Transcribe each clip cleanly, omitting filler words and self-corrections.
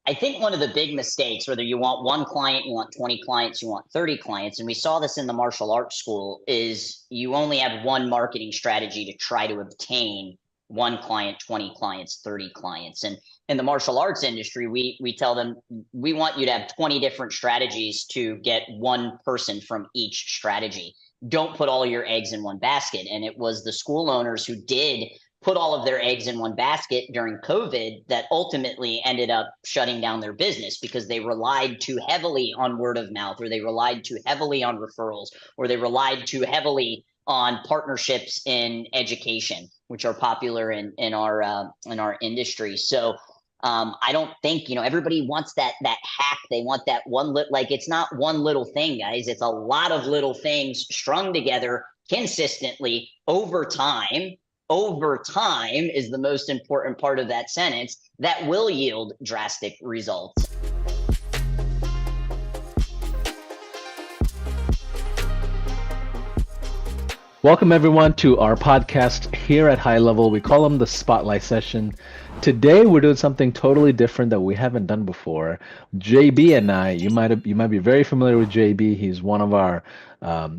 I think one of the big mistakes, whether you want one client, you want 20 clients, you want 30 clients, and we saw this in the martial arts school, is you only have one marketing strategy to try to obtain one client, 20 clients, 30 clients. And in the martial arts industry, we tell them we want you to have 20 different strategies to get one person from each strategy. Don't put all your eggs in one basket. And it was the school owners who did put all of their eggs in one basket during COVID that ultimately ended up shutting down their business because they relied too heavily on word of mouth, or they relied too heavily on referrals, or they relied too heavily on partnerships in education, which are popular in our industry. So I don't think, everybody wants that hack. They want that like, it's not one little thing, guys. It's a lot of little things strung together consistently over time. Over time is the most important part of that sentence that will yield drastic results. Welcome, everyone, to our podcast here at High Level. We call them the Spotlight Session. Today, we're doing something totally different that we haven't done before. JB and I, you might be very familiar with JB. He's one of our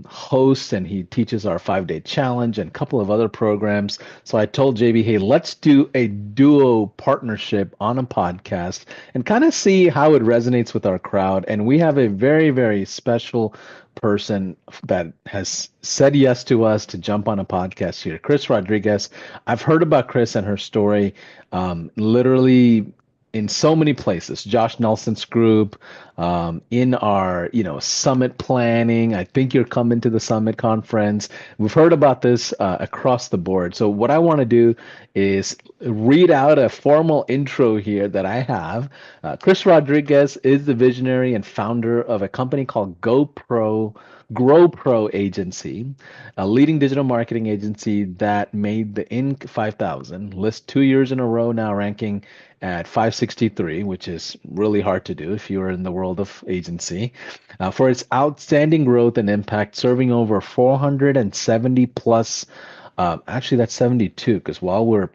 hosts, and he teaches our 5-day challenge and a couple of other programs. So I told JB, hey, let's do a duo partnership on a podcast and kind of see how it resonates with our crowd. And we have a very, very special person that has said yes to us to jump on a podcast here, Cris Rodriguez. I've heard about Cris and her story literally in so many places. Josh Nelson's group, in our summit planning. I think you're coming to the summit conference. We've heard about this across the board. So what I want to do is read out a formal intro here that I have. Cris Rodriguez is the visionary and founder of a company called GrowPro Agency, a leading digital marketing agency that made the Inc. 5000 list 2 years in a row now, ranking at 563, which is really hard to do if you're in the world of agency, for its outstanding growth and impact, serving over 470 plus. Actually, that's 72, because while we're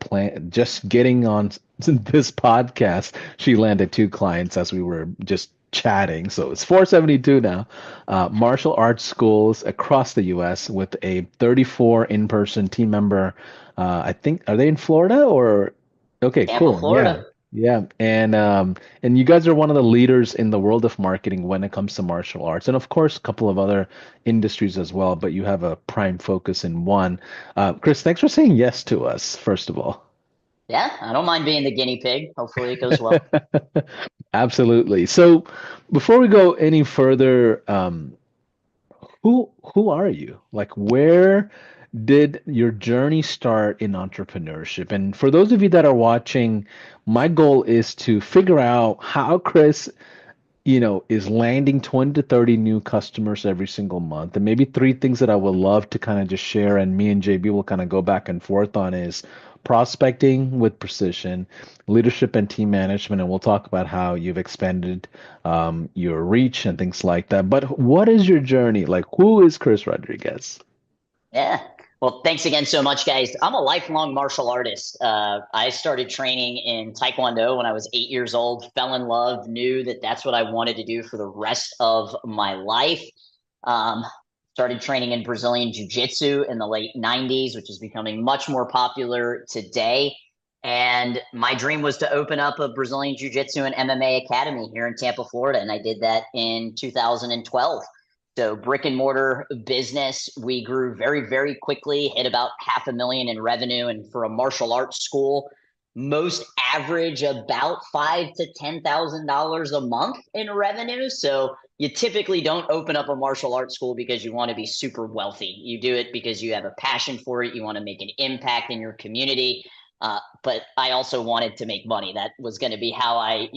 just getting on this podcast, she landed 2 clients as we were just chatting. So it's 472 now. Martial arts schools across the U.S. with a 34 in-person team member. I think, are they in Florida or? Okay, Tampa, cool. Yeah. Florida. Yeah, and you guys are one of the leaders in the world of marketing when it comes to martial arts, and of course, a couple of other industries as well. But you have a prime focus in one. Cris, thanks for saying yes to us, first of all. Yeah, I don't mind being the guinea pig. Hopefully it goes well. Absolutely. So, before we go any further, who are you? Like, where did your journey start in entrepreneurship? And for those of you that are watching, my goal is to figure out how Cris, is landing 20 to 30 new customers every single month. And maybe 3 things that I would love to kind of just share, and me and JB will kind of go back and forth on, is prospecting with precision, leadership and team management, and we'll talk about how you've expanded your reach and things like that. But what is your journey? Like, who is Cris Rodriguez? Yeah. Well, thanks again so much, guys. I'm a lifelong martial artist. I started training in Taekwondo when I was 8 years old, fell in love, knew that that's what I wanted to do for the rest of my life. Um, Started training in Brazilian Jiu-Jitsu in the late 90s, which is becoming much more popular today. And my dream was to open up a Brazilian Jiu-Jitsu and MMA academy here in Tampa, Florida. And I did that in 2012. So brick and mortar business, we grew very, very quickly, hit about 500,000 in revenue. And for a martial arts school, most average about $5,000 to $10,000 a month in revenue. So you typically don't open up a martial arts school because you want to be super wealthy. You do it because you have a passion for it. You want to make an impact in your community. But I also wanted to make money. That was going to be how I,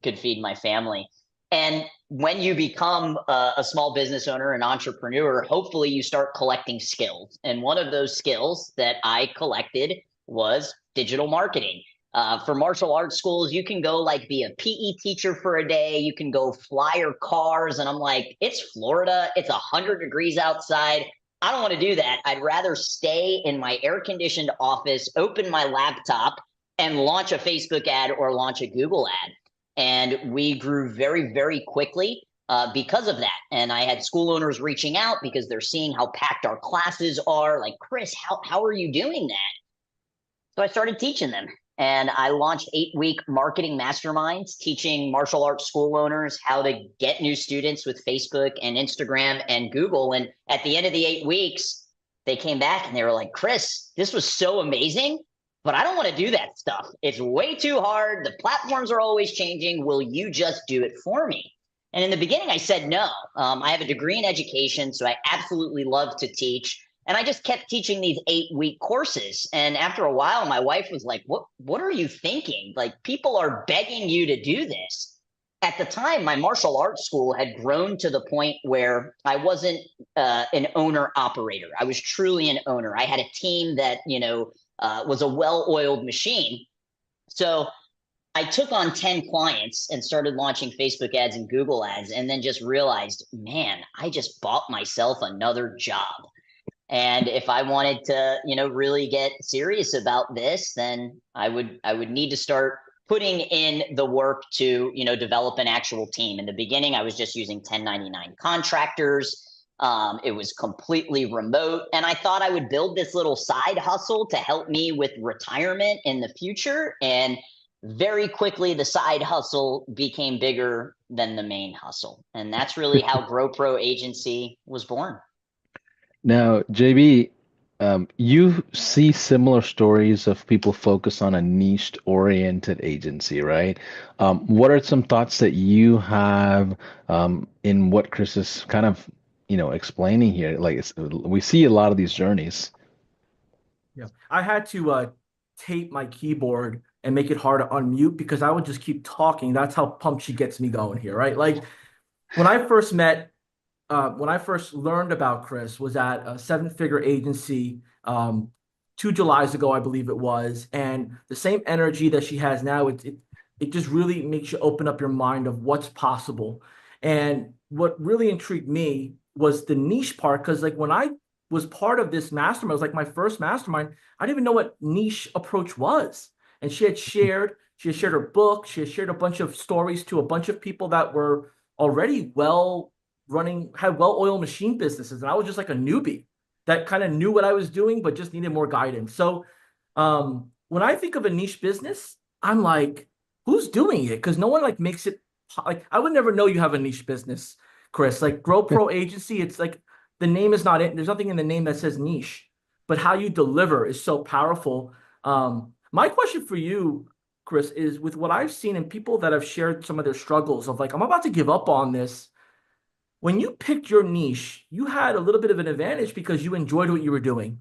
could feed my family. And when you become a small business owner, an entrepreneur, hopefully you start collecting skills. And one of those skills that I collected was digital marketing. For martial arts schools, you can go like be a PE teacher for a day. You can go flyer cars. And I'm like, it's Florida. It's 100 degrees outside. I don't want to do that. I'd rather stay in my air conditioned office, open my laptop, and launch a Facebook ad or launch a Google ad. And we grew very, very quickly because of that. And I had school owners reaching out because they're seeing how packed our classes are. Like, Cris, how are you doing that? So I started teaching them. And I launched 8-week marketing masterminds, teaching martial arts school owners how to get new students with Facebook and Instagram and Google. And at the end of the 8 weeks, they came back and they were like, Cris, this was so amazing, but I don't want to do that stuff. It's way too hard. The platforms are always changing. Will you just do it for me? And in the beginning, I said no. I have a degree in education, so I absolutely love to teach. And I just kept teaching these 8-week courses. And after a while, my wife was like, what are you thinking? Like, people are begging you to do this. At the time, my martial arts school had grown to the point where I wasn't an owner operator. I was truly an owner. I had a team that, was a well-oiled machine. So I took on 10 clients and started launching Facebook ads and Google ads, and then just realized, man, I just bought myself another job. And if I wanted to, really get serious about this, then I would need to start putting in the work to, develop an actual team. In the beginning, I was just using 1099 contractors. It was completely remote. And I thought I would build this little side hustle to help me with retirement in the future. And very quickly, the side hustle became bigger than the main hustle. And that's really how Grow Pro Agency was born. Now, JB, you see similar stories of people focus on a niche-oriented agency, right? What are some thoughts that you have in what Cris is kind of, explaining here? Like we see a lot of these journeys. Yeah, I had to tape my keyboard and make it hard to unmute because I would just keep talking. That's how pumped she gets me going here, right? Like when I first learned about Cris was at a seven-figure agency 2 Julys ago, I believe it was, and the same energy that she has now, it just really makes you open up your mind of what's possible. And what really intrigued me was the niche part, because like when I was part of this mastermind, it was like my first mastermind, I didn't even know what niche approach was. And she had shared her book, she had shared a bunch of stories to a bunch of people that were already had well-oiled machine businesses. And I was just like a newbie that kind of knew what I was doing, but just needed more guidance. So when I think of a niche business, I'm like, who's doing it? Because no one like makes it like I would never know you have a niche business, Cris. Like Grow Pro Agency, it's like the name is not it. There's nothing in the name that says niche, but how you deliver is so powerful. My question for you, Cris, is with what I've seen in people that have shared some of their struggles of like, I'm about to give up on this. When you picked your niche, you had a little bit of an advantage because you enjoyed what you were doing.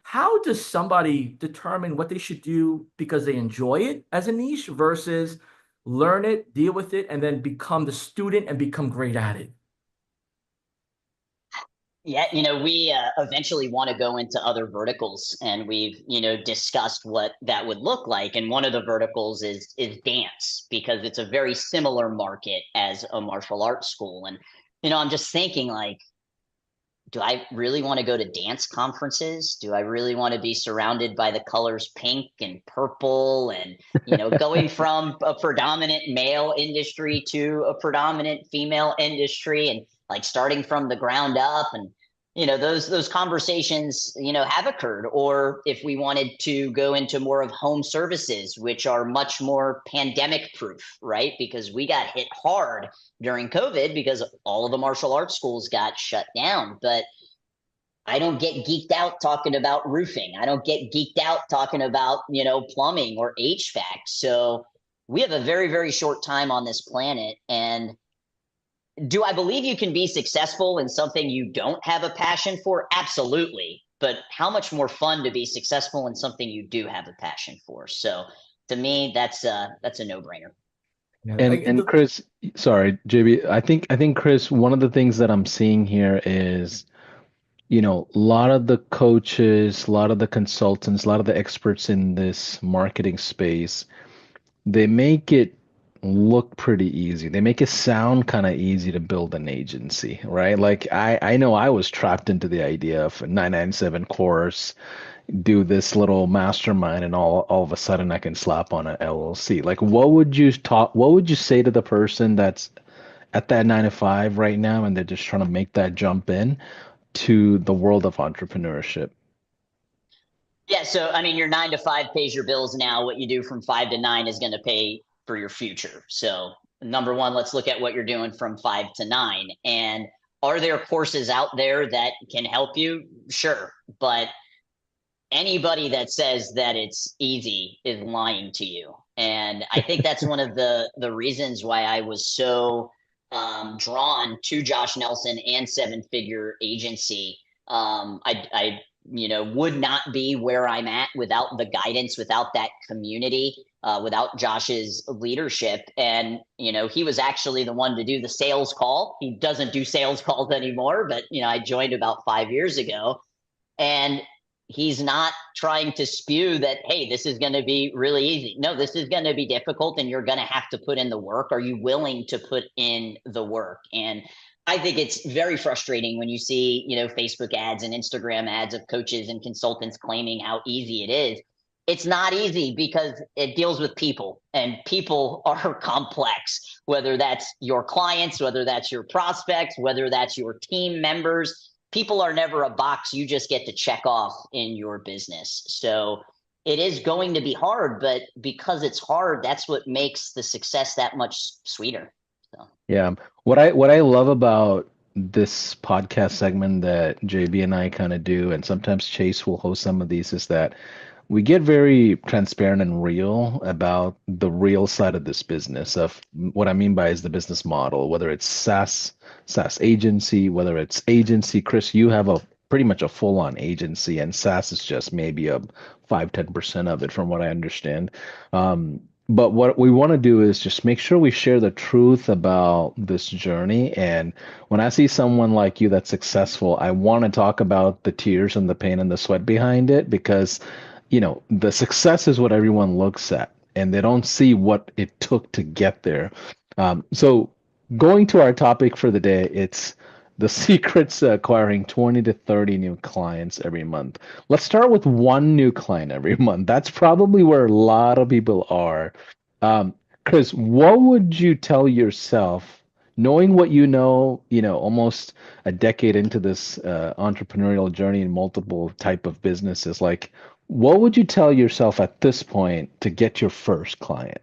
How does somebody determine what they should do because they enjoy it as a niche versus learn it, deal with it, and then become the student and become great at it? Yeah, we eventually want to go into other verticals, and we've, discussed what that would look like. And one of the verticals is dance because it's a very similar market as a martial arts school. And I'm just thinking like, do I really want to go to dance conferences? Do I really want to be surrounded by the colors pink and purple and, going from a predominant male industry to a predominant female industry and like starting from the ground up? And those conversations have occurred. Or if we wanted to go into more of home services, which are much more pandemic proof, right? Because we got hit hard during COVID because all of the martial arts schools got shut down. But I don't get geeked out talking about roofing. I don't get geeked out talking about plumbing or HVAC. So we have a very, very short time on this planet. And do I believe you can be successful in something you don't have a passion for? Absolutely. But how much more fun to be successful in something you do have a passion for? So to me, that's a no-brainer. Yeah, And Cris, sorry, JB, I think Cris, one of the things that I'm seeing here is, a lot of the coaches, a lot of the consultants, a lot of the experts in this marketing space, they make it look pretty easy. They make it sound kind of easy to build an agency, right? Like I know I was trapped into the idea of a 997 course do this little mastermind and all of a sudden I can slap on an LLC. Like what would you say to the person that's at that 9 to 5 right now and they're just trying to make that jump in to the world of entrepreneurship? Yeah, so I mean, your 9 to 5 pays your bills now. What you do from 5 to 9 is going to pay for your future. So, number one, let's look at what you're doing from 5 to 9. And are there courses out there that can help you? Sure. But anybody that says that it's easy is lying to you. And I think that's one of the reasons why I was so drawn to Josh Nelson and Seven Figure Agency. I would not be where I'm at without the guidance, without that community, without Josh's leadership. And he was actually the one to do the sales call. He doesn't do sales calls anymore, but I joined about 5 years ago, and he's not trying to spew that, hey, this is going to be really easy. No, this is going to be difficult and you're going to have to put in the work. Are you willing to put in the work? And I think it's very frustrating when you see, Facebook ads and Instagram ads of coaches and consultants claiming how easy it is. It's not easy because it deals with people, and people are complex, whether that's your clients, whether that's your prospects, whether that's your team members. People are never a box you just get to check off in your business. So it is going to be hard, but because it's hard, that's what makes the success that much sweeter. So. Yeah. What I love about this podcast segment that JB and I kind of do, and sometimes Chase will host some of these, is that we get very transparent and real about the real side of this business. Of what I mean by is the business model, whether it's SaaS agency, whether it's agency. Chris, you have a pretty much a full-on agency, and SaaS is just maybe a 5-10% of it, from what I understand. But what we want to do is just make sure we share the truth about this journey. And when I see someone like you that's successful, I want to talk about the tears and the pain and the sweat behind it, because the success is what everyone looks at, and they don't see what it took to get there. So going to our topic for the day, it's the secrets to acquiring 20 to 30 new clients every month. Let's start with one new client every month. That's probably where a lot of people are. Um, Chris, what would you tell yourself, knowing what almost a decade into this entrepreneurial journey in multiple type of businesses, like what would you tell yourself at this point to get your first client?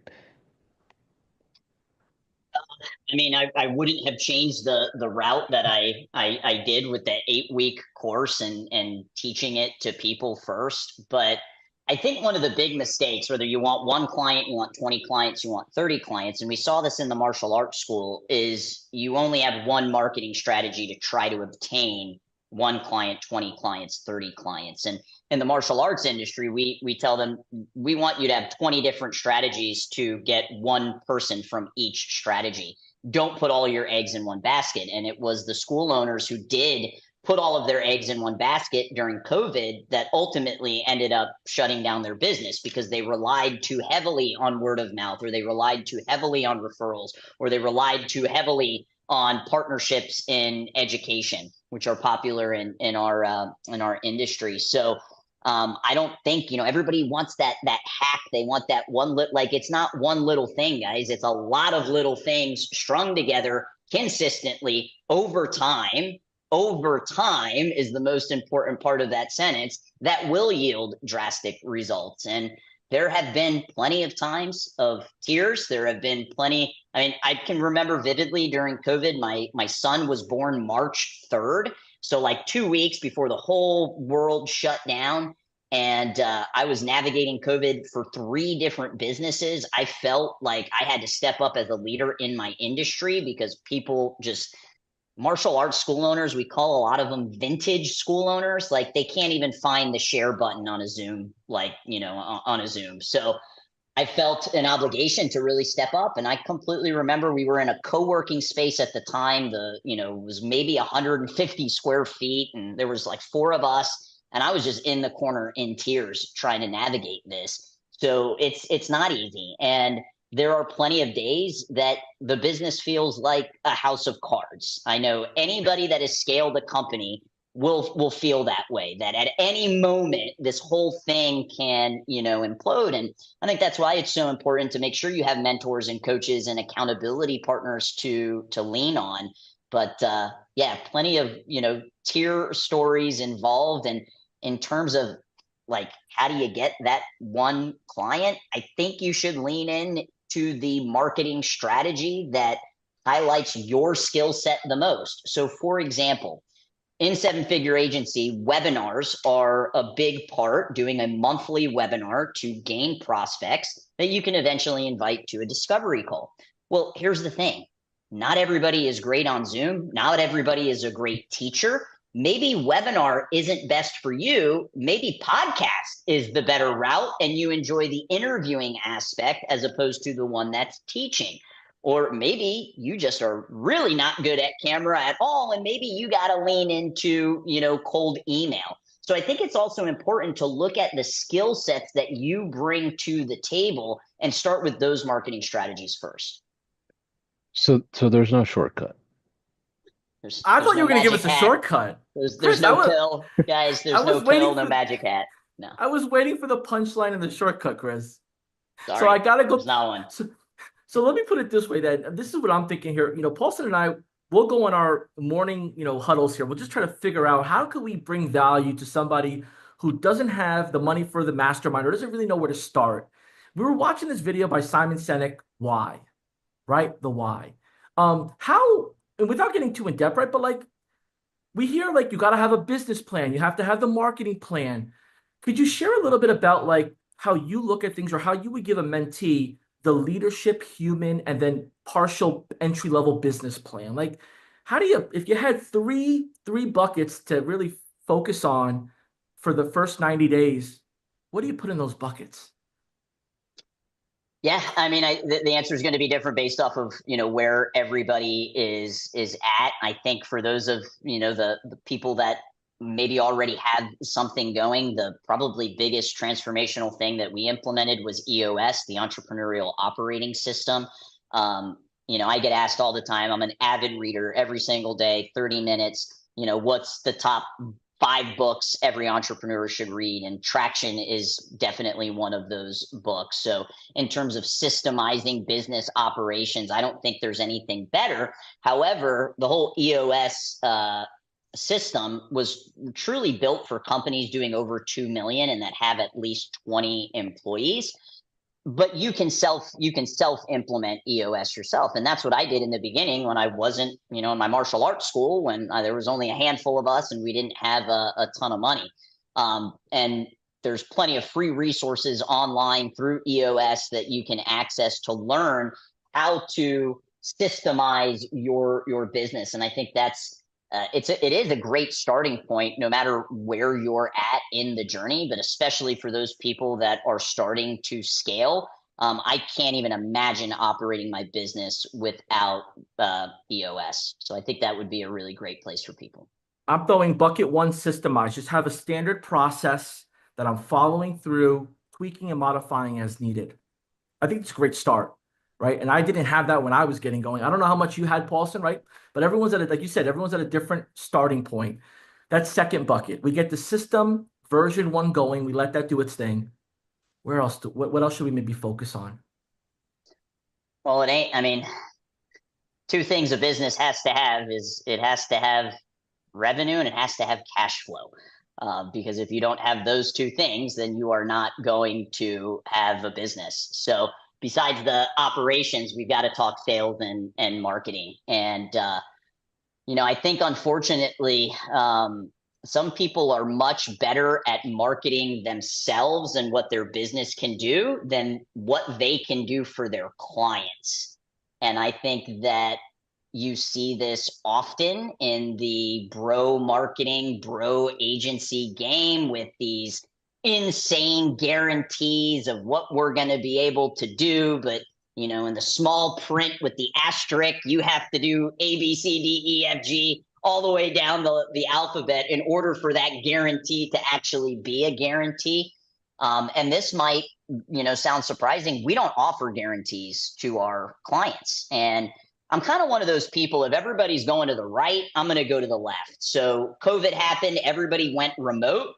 I mean, I wouldn't have changed the route that I did with the 8 week course and teaching it to people first. But I think one of the big mistakes, whether you want one client, you want 20 clients, you want 30 clients, and we saw this in the martial arts school, is you only have one marketing strategy to try to obtain one client, 20 clients, 30 clients. And in the martial arts industry, we tell them we want you to have 20 different strategies to get one person from each strategy. Don't put all your eggs in one basket. And it was the school owners who did put all of their eggs in one basket during COVID that ultimately ended up shutting down their business, because they relied too heavily on word of mouth, or they relied too heavily on referrals, or they relied too heavily on partnerships in education, which are popular in our industry. So I don't think, everybody wants that hack. They want that like, it's not one little thing, guys. It's a lot of little things strung together consistently over time. Over time is the most important part of that sentence that will yield drastic results. And there have been plenty of times of tears. There have been plenty. I mean, I can remember vividly during COVID, my son was born March 3rd. So like 2 weeks before the whole world shut down. And I was navigating COVID for 3 different businesses. I felt like I had to step up as a leader in my industry, because people just, martial arts school owners, we call a lot of them vintage school owners. Like, they can't even find the share button on a Zoom, on a Zoom. So I felt an obligation to really step up. And I completely remember we were in a co-working space at the time. It was maybe 150 square feet, and there was like 4 of us. And I was just in the corner in tears trying to navigate this. So it's not easy. And there are plenty of days that the business feels like a house of cards. I know anybody that has scaled a company will feel that way, that at any moment this whole thing can, implode. And I think that's why it's so important to make sure you have mentors and coaches and accountability partners to lean on. But yeah, plenty of tier stories involved. And in terms of like, how do you get that one client? I think you should lean in to the marketing strategy that highlights your skill set the most. So for example, in Seven Figure Agency, webinars are a big part, doing a monthly webinar to gain prospects that you can eventually invite to a discovery call. Well, here's the thing. Not everybody is great on Zoom. Not everybody is a great teacher. Maybe webinar isn't best for you. Maybe podcast is the better route and you enjoy the interviewing aspect as opposed to the one that's teaching. Or maybe you just are really not good at camera at all, and maybe you got to lean into, cold email. So I think it's also important to look at the skill sets that you bring to the table and start with those marketing strategies first. So there's no shortcut. I thought you were going to give us a shortcut. There's no pill, guys. There's no pill, no magic hat. No. I was waiting for the punchline and the shortcut, Chris. Sorry, so I got to go. There's not one. So let me put it this way, then. This is what I'm thinking here. Paulson and I, we'll go on our morning, huddles here. We'll just try to figure out how can we bring value to somebody who doesn't have the money for the mastermind or doesn't really know where to start. We were watching this video by Simon Sinek, Why, right? The why. How, and without getting too in depth, right? But like, we hear like you got to have a business plan. You have to have the marketing plan. Could you share a little bit about like how you look at things or how you would give a mentee the leadership, human, and then partial entry-level business plan? Like, how do you, if you had three buckets to really focus on for the first 90 days, what do you put in those buckets? Yeah, I mean, the answer is going to be different based off of, where everybody is at. I think for those of, the people that maybe already have something going, the probably biggest transformational thing that we implemented was EOS, the Entrepreneurial Operating System. I get asked all the time, I'm an avid reader every single day, 30 minutes, what's the top 5 books every entrepreneur should read? And Traction is definitely one of those books. So in terms of systemizing business operations, I don't think there's anything better. However, the whole EOS system was truly built for companies doing over 2 million and that have at least 20 employees. But you can self implement EOS yourself. And that's what I did in the beginning when I wasn't, in my martial arts school, when there was only a handful of us and we didn't have a ton of money. And there's plenty of free resources online through EOS that you can access to learn how to systemize your business. And I think that's it is a great starting point no matter where you're at in the journey, but especially for those people that are starting to scale. I can't even imagine operating my business without EOS. So I think that would be a really great place for people. I'm throwing bucket 1, systemize. Just have a standard process that I'm following through, tweaking and modifying as needed. I think it's a great start. Right. And I didn't have that when I was getting going. I don't know how much you had, Paulson, right? But everyone's at like you said, everyone's at a different starting point. That second bucket, we get the system version 1 going. We let that do its thing. Where else? What else should we maybe focus on? Well, it ain't. I mean, 2 things a business has to have is it has to have revenue and it has to have cash flow. Because if you don't have those 2 things, then you are not going to have a business. So besides the operations, we've got to talk sales and marketing. And, I think unfortunately, some people are much better at marketing themselves and what their business can do than what they can do for their clients. And I think that you see this often in the bro marketing, bro agency game with these insane guarantees of what we're going to be able to do. But, in the small print with the asterisk, you have to do A, B, C, D, E, F, G, all the way down the alphabet in order for that guarantee to actually be a guarantee. And this might, sound surprising. We don't offer guarantees to our clients. And I'm kind of one of those people, if everybody's going to the right, I'm going to go to the left. So COVID happened, everybody went remote.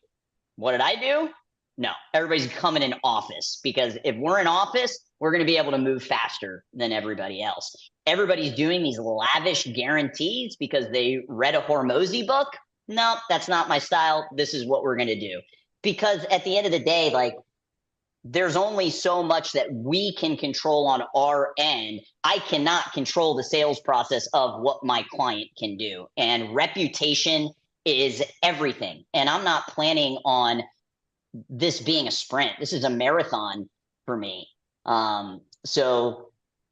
What did I do? No, everybody's coming in office, because if we're in office, we're going to be able to move faster than everybody else. Everybody's doing these lavish guarantees because they read a Hormozy book. No, that's not my style. This is what we're going to do. Because at the end of the day, like, there's only so much that we can control on our end. I cannot control the sales process of what my client can do. And reputation is everything. And I'm not planning on this being a sprint. This is a marathon for me. So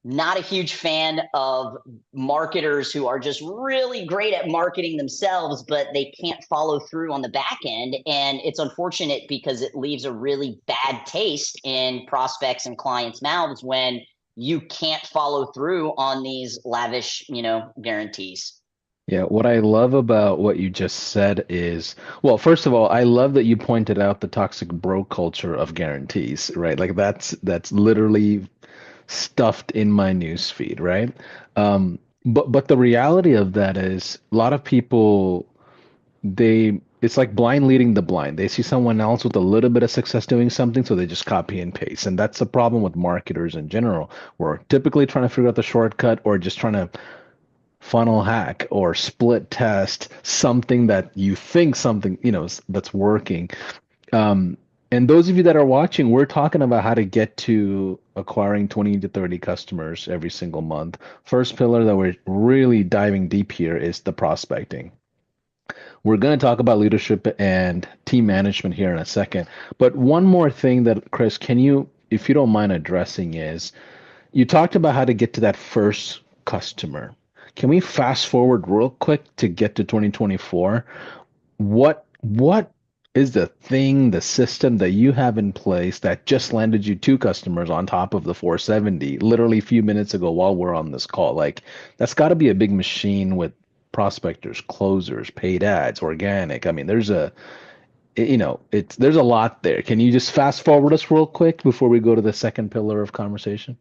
not a huge fan of marketers who are just really great at marketing themselves, but they can't follow through on the back end. And it's unfortunate because it leaves a really bad taste in prospects and clients' mouths when you can't follow through on these lavish, guarantees. Yeah, what I love about what you just said is, well, first of all, I love that you pointed out the toxic bro culture of guarantees, right? Like that's literally stuffed in my news feed, right? But the reality of that is a lot of people, it's like blind leading the blind. They see someone else with a little bit of success doing something, so they just copy and paste. And that's the problem with marketers in general. We're typically trying to figure out the shortcut, or just trying to funnel hack or split test something that you think something, that's working. Um, and those of you that are watching, we're talking about how to get to acquiring 20 to 30 customers every single month. First pillar that we're really diving deep here is the prospecting. We're going to talk about leadership and team management here in a second. But one more thing that, Cris, can you, if you don't mind addressing, is you talked about how to get to that first customer. Can we fast forward real quick to get to 2024? What is the thing, the system that you have in place that just landed you two customers on top of the 470 literally a few minutes ago while we're on this call? Like, that's got to be a big machine with prospectors, closers, paid ads, organic. I mean, there's a lot there. Can you just fast forward us real quick before we go to the second pillar of conversation?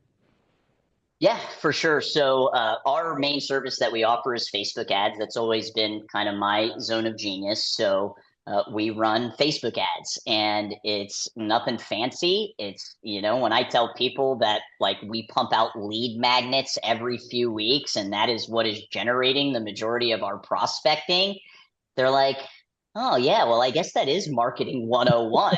Yeah, for sure. So our main service that we offer is Facebook ads. That's always been kind of my zone of genius. So we run Facebook ads, and it's nothing fancy. It's, when I tell people that, like, we pump out lead magnets every few weeks, and that is what is generating the majority of our prospecting, they're like, oh, yeah, well, I guess that is marketing 101.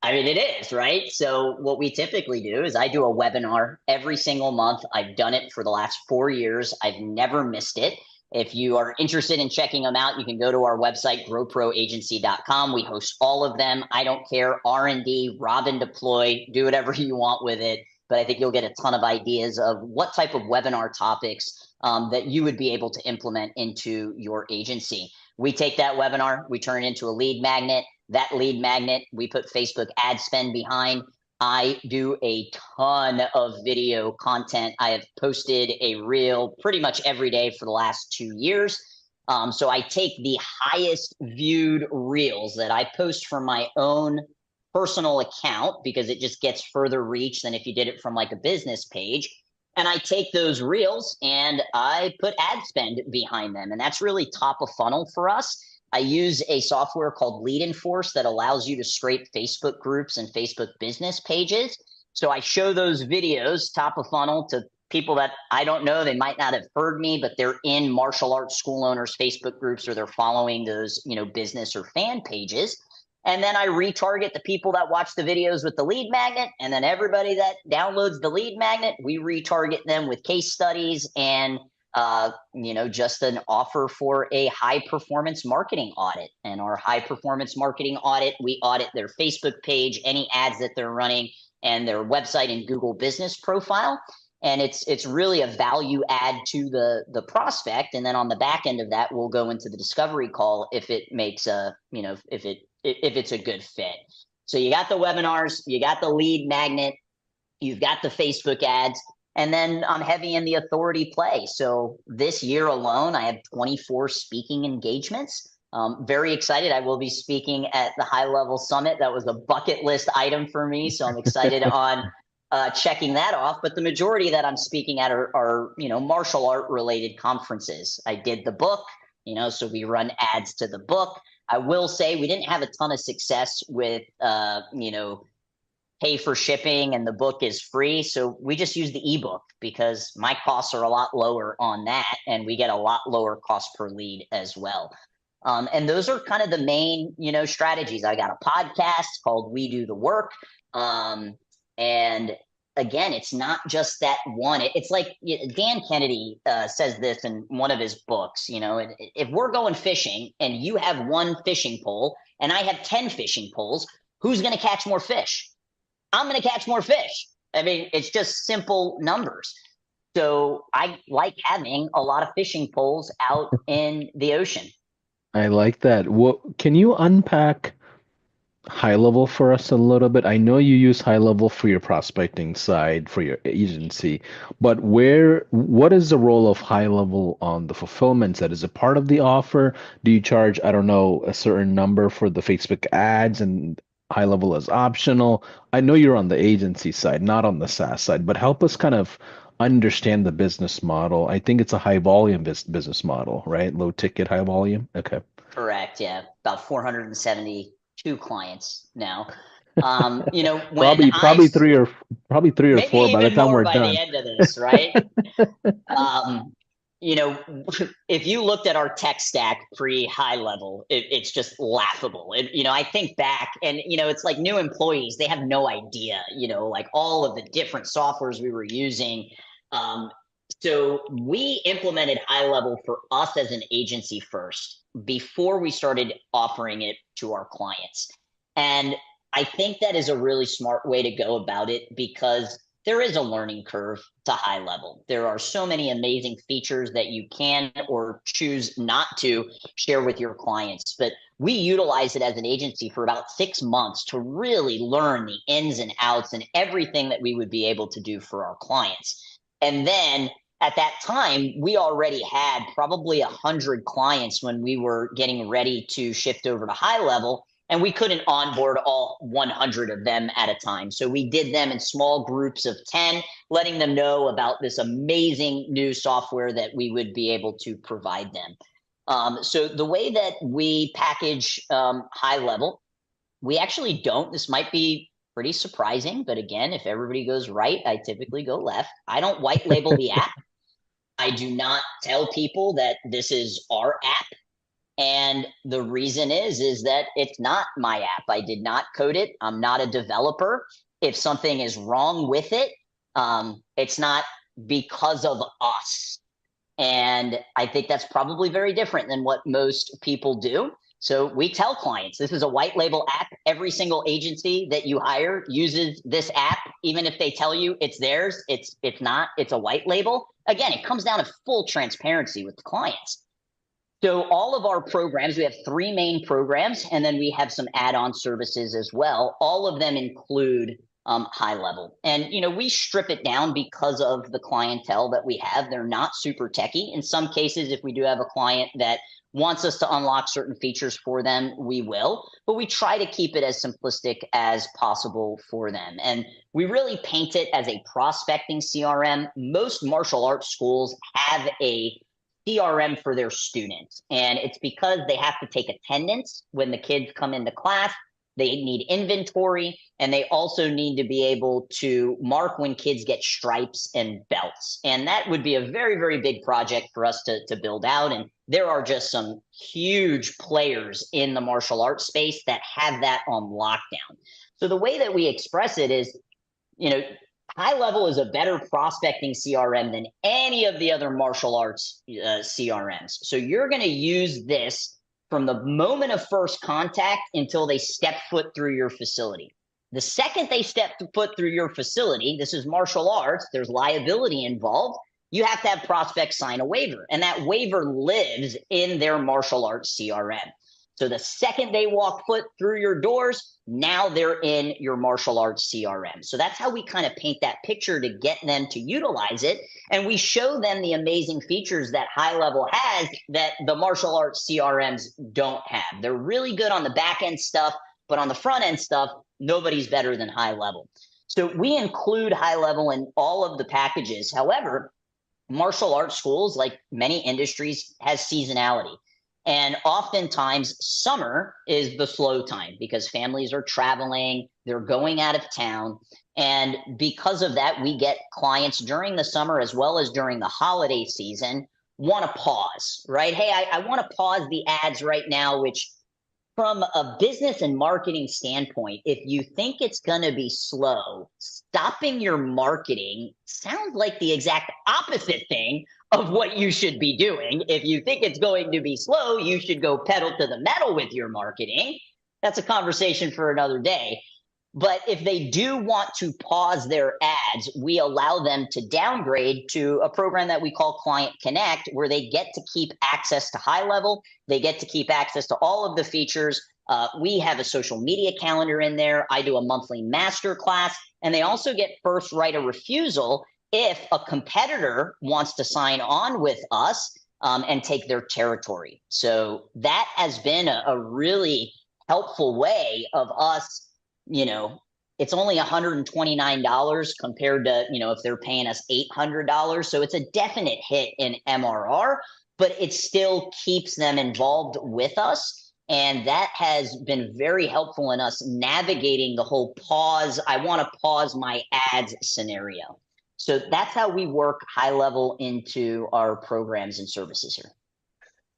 I mean, it is, right? So what we typically do is I do a webinar every single month. I've done it for the last 4 years. I've never missed it. If you are interested in checking them out, you can go to our website, growproagency.com. We host all of them. I don't care. R&D, rob and deploy, do whatever you want with it. But I think you'll get a ton of ideas of what type of webinar topics that you would be able to implement into your agency. We take that webinar, we turn it into a lead magnet. That lead magnet, we put Facebook ad spend behind. I do a ton of video content. I have posted a reel pretty much every day for the last 2 years. So I take the highest viewed reels that I post from my own personal account, because it just gets further reach than if you did it from like a business page. And I take those reels and I put ad spend behind them. And that's really top of funnel for us. I use a software called Lead Enforce that allows you to scrape Facebook groups and Facebook business pages. So I show those videos top of funnel to people that I don't know. They might not have heard me, but they're in martial arts school owners Facebook groups, or they're following those, business or fan pages. And then I retarget the people that watch the videos with the lead magnet. And then everybody that downloads the lead magnet, we retarget them with case studies and just an offer for a high performance marketing audit. And our high performance marketing audit, we audit their Facebook page, any ads that they're running, and their website and Google business profile. And it's really a value add to the prospect. And then on the back end of that, we'll go into the discovery call if it makes if it's a good fit. So you got the webinars, you got the lead magnet, you've got the Facebook ads. And then I'm heavy in the authority play. So this year alone, I have 24 speaking engagements. Very excited. I will be speaking at the High Level Summit. That was a bucket list item for me. So I'm excited on checking that off. But the majority that I'm speaking at are martial art related conferences. I did the book, so we run ads to the book. I will say we didn't have a ton of success with, pay for shipping, and the book is free. So we just use the ebook because my costs are a lot lower on that, and we get a lot lower cost per lead as well. And those are kind of the main, strategies. I got a podcast called We Do the Work. And again, it's not just that one. It's like Dan Kennedy says this in one of his books. If we're going fishing and you have one fishing pole and I have 10 fishing poles, who's going to catch more fish? I'm going to catch more fish. I mean, it's just simple numbers. So I like having a lot of fishing poles out in the ocean. I like that. Can you unpack high level for us a little bit? I know you use high level for your prospecting side for your agency, but what is the role of high level on the fulfillment side? Is it part of the offer? Do you charge, I don't know, a certain number for the Facebook ads and high level is optional? I know you're on the agency side, not on the SaaS side, but help us kind of understand the business model. I think it's a high volume business model, right? Low ticket, high volume. Okay. Correct. Yeah. About 472 clients now. Probably three or maybe four by the even time more we're by done. the end of this, right? If you looked at our tech stack pre-high level, it's just laughable. I think back and, it's like new employees, they have no idea, like all of the different softwares we were using. So we implemented high level for us as an agency first before we started offering it to our clients. And I think that is a really smart way to go about it because there is a learning curve to high level. There are so many amazing features that you can or choose not to share with your clients. But we utilize it as an agency for about 6 months to really learn the ins and outs and everything that we would be able to do for our clients. And then at that time, we already had probably 100 clients when we were getting ready to shift over to high level. And we couldn't onboard all 100 of them at a time. So we did them in small groups of 10, letting them know about this amazing new software that we would be able to provide them. So the way that we package high level, we actually don't. This might be pretty surprising, but again, if everybody goes right, I typically go left. I don't white label the app. I do not tell people that this is our app. And the reason is that it's not my app. I did not code it. I'm not a developer. If something is wrong with it, it's not because of us. And I think that's probably very different than what most people do. So we tell clients, this is a white label app. Every single agency that you hire uses this app. Even if they tell you it's theirs, it's not. It's a white label. Again, it comes down to full transparency with the clients. So all of our programs, we have 3 main programs, and then we have some add-on services as well. All of them include high level. And, we strip it down because of the clientele that we have. They're not super techy. In some cases, if we do have a client that wants us to unlock certain features for them, we will. But we try to keep it as simplistic as possible for them. And we really paint it as a prospecting CRM. Most martial arts schools have a CRM for their students. And it's because they have to take attendance when the kids come into class. They need inventory, and they also need to be able to mark when kids get stripes and belts. And that would be a very, very big project for us to build out. And there are just some huge players in the martial arts space that have that on lockdown. So the way that we express it is, high level is a better prospecting CRM than any of the other martial arts CRMs. So you're going to use this from the moment of first contact until they step foot through your facility. The second they step foot through your facility, this is martial arts, there's liability involved. You have to have prospects sign a waiver, and that waiver lives in their martial arts CRM. So the second they walk foot through your doors, now they're in your martial arts CRM. So that's how we kind of paint that picture to get them to utilize it. And we show them the amazing features that high level has that the martial arts CRMs don't have. They're really good on the back end stuff, but on the front end stuff, nobody's better than high level. So we include high level in all of the packages. However, martial arts schools, like many industries, has seasonality. And oftentimes summer is the slow time because families are traveling, they're going out of town. And because of that, we get clients during the summer as well as during the holiday season want to pause, right? Hey, I want to pause the ads right now, which from a business and marketing standpoint, if you think it's going to be slow, stopping your marketing sounds like the exact opposite thing of what you should be doing. If you think it's going to be slow, you should go pedal to the metal with your marketing. That's a conversation for another day. But if they do want to pause their ads, we allow them to downgrade to a program that we call Client Connect, where they get to keep access to high level. They get to keep access to all of the features. We have a social media calendar in there. I do a monthly master class, and they also get first right of refusal if a competitor wants to sign on with us and take their territory. So that has been a really helpful way of us, it's only $129 compared to, if they're paying us $800. So it's a definite hit in MRR, but it still keeps them involved with us. And that has been very helpful in us navigating the whole pause. I want to pause my ads scenario. So that's how we work high level into our programs and services here.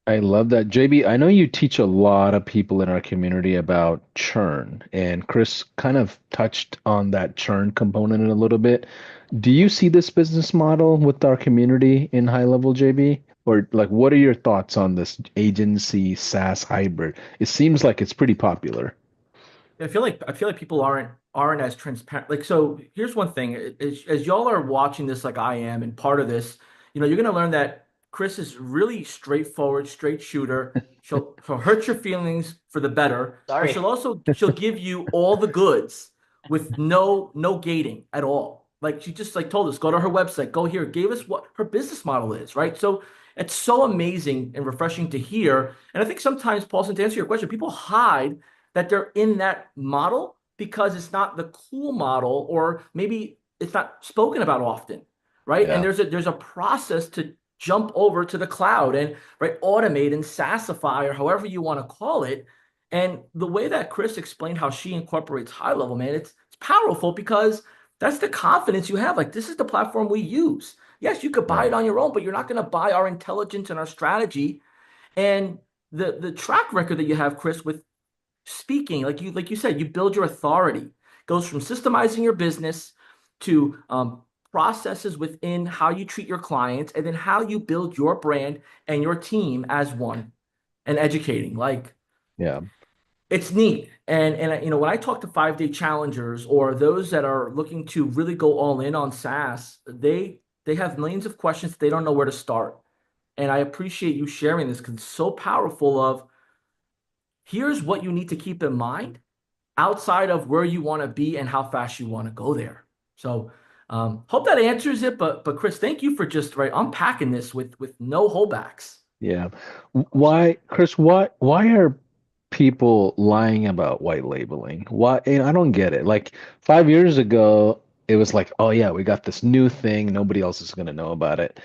I love that. JB, I know you teach a lot of people in our community about churn, and Chris kind of touched on that churn component a little bit. Do you see this business model with our community in high level, JB? Or like, what are your thoughts on this agency SaaS hybrid? It seems like it's pretty popular. I feel like people aren't as transparent. Like, so here's one thing: as y'all are watching this, like I am, and part of this, you're gonna learn that Chris is really straightforward, straight shooter. She'll hurt your feelings for the better, but Sorry. she'll give you all the goods with no gating at all. Like she just like told us, go to her website, go here, gave us what her business model is, right? So it's so amazing and refreshing to hear. And I think sometimes, Paulson, to answer your question, people hide that they're in that model because it's not the cool model, or maybe it's not spoken about often, right? And Yeah. there's a process to jump over to the cloud and right automate and SaaSify, or however you want to call it. And the way that Chris explained how she incorporates high level, man, it's powerful because that's the confidence you have. Like, this is the platform we use. Yes, you could buy it Right. on your own, but you're not going to buy our intelligence and our strategy. And the track record that you have, Chris, with speaking, like you said, you build your authority. It goes from systemizing your business to processes within how you treat your clients, and then how you build your brand and your team as one, and educating. Like, Yeah. it's neat. And when I talk to 5-day challengers or those that are looking to really go all in on SaaS, they have millions of questions. They don't know where to start. And I appreciate you sharing this because it's so powerful of here's what you need to keep in mind outside of where you want to be and how fast you want to go there. So hope that answers it. But Chris, thank you for just right unpacking this with no holdbacks. Yeah. Why, Chris, why are people lying about white labeling? Why? And I don't get it. Like 5 years ago, it was like, oh yeah, we got this new thing. Nobody else is gonna know about it.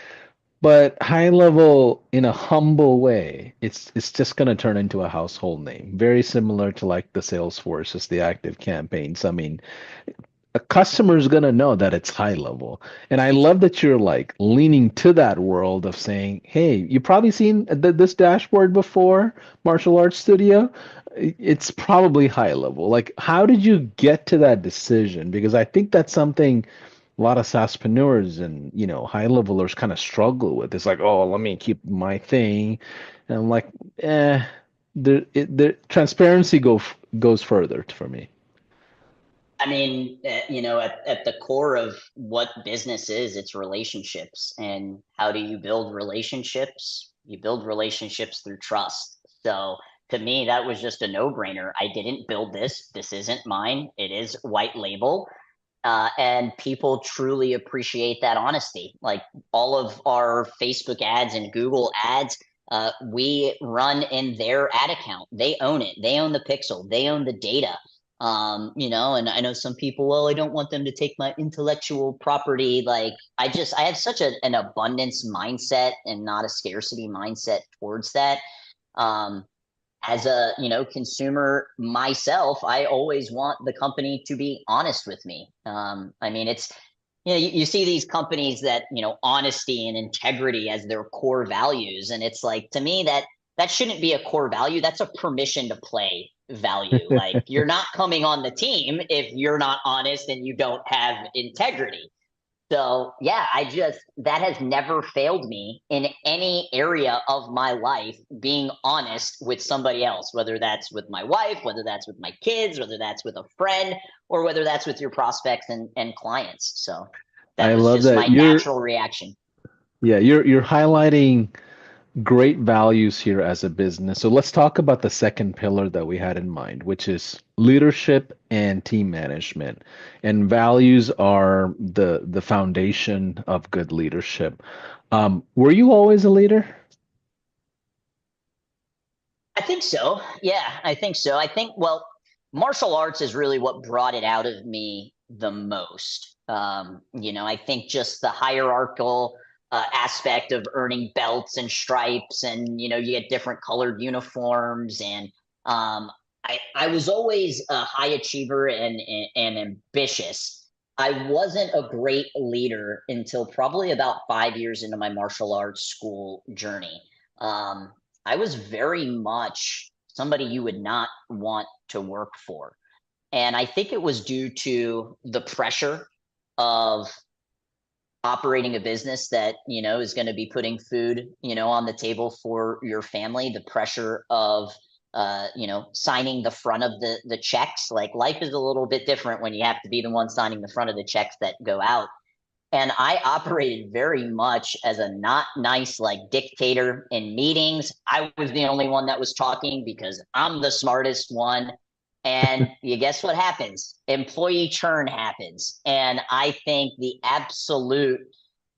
But high level, in a humble way, it's just gonna turn into a household name. Very similar to like the Salesforce, the active campaigns. I mean, a customer is going to know that it's high level. And I love that you're like leaning to that world of saying, hey, you've probably seen this dashboard before, Martial Arts Studio. It's probably high level. Like, how did you get to that decision? Because I think that's something a lot of SaaSpreneurs and, high levelers kind of struggle with. It's like, oh, let me keep my thing. And I'm like, the transparency goes further for me. I mean, at the core of what business is, it's relationships. And how do you build relationships? You build relationships through trust. So to me, that was just a no-brainer. I didn't build this. This isn't mine. It is white label. And people truly appreciate that honesty. Like all of our Facebook ads and Google ads, we run in their ad account. They own it. They own the pixel. They own the data. And I know some people, well, I don't want them to take my intellectual property. Like I have such an abundance mindset and not a scarcity mindset towards that. Um, as a, consumer myself, I always want the company to be honest with me. I mean, it's, you see these companies that, honesty and integrity as their core values. And it's like, to me, that shouldn't be a core value. That's a permission to play value. Like you're not coming on the team if you're not honest and you don't have integrity. So yeah, that has never failed me in any area of my life, being honest with somebody else, whether that's with my wife, whether that's with my kids, whether that's with a friend, or whether that's with your prospects and clients. So I that was love just that. my natural reaction. You're highlighting great values here as a business. So let's talk about the second pillar that we had in mind, which is leadership and team management. And values are the foundation of good leadership. Were you always a leader? I think so. Yeah, I think so. I think, well, martial arts is really what brought it out of me the most. I think just the hierarchical aspect of earning belts and stripes, and you get different colored uniforms, and I was always a high achiever and ambitious. I wasn't a great leader until probably about 5 years into my martial arts school journey. Um, I was very much somebody you would not want to work for. And I think it was due to the pressure of operating a business that, is going to be putting food, on the table for your family, the pressure of signing the front of the checks. Like life is a little bit different when you have to be the one signing the front of the checks that go out. And I operated very much as a not nice, like dictator in meetings. I was the only one that was talking because I'm the smartest one. And you guess what happens? Employee churn happens. And I think the absolute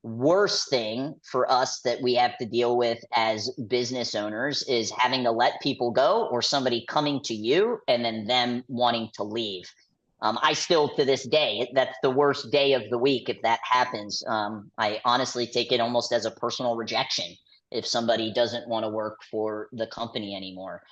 worst thing for us that we have to deal with as business owners is having to let people go, or somebody coming to you and then them wanting to leave. I still, to this day, that's the worst day of the week if that happens. I honestly take it almost as a personal rejection if somebody doesn't want to work for the company anymore.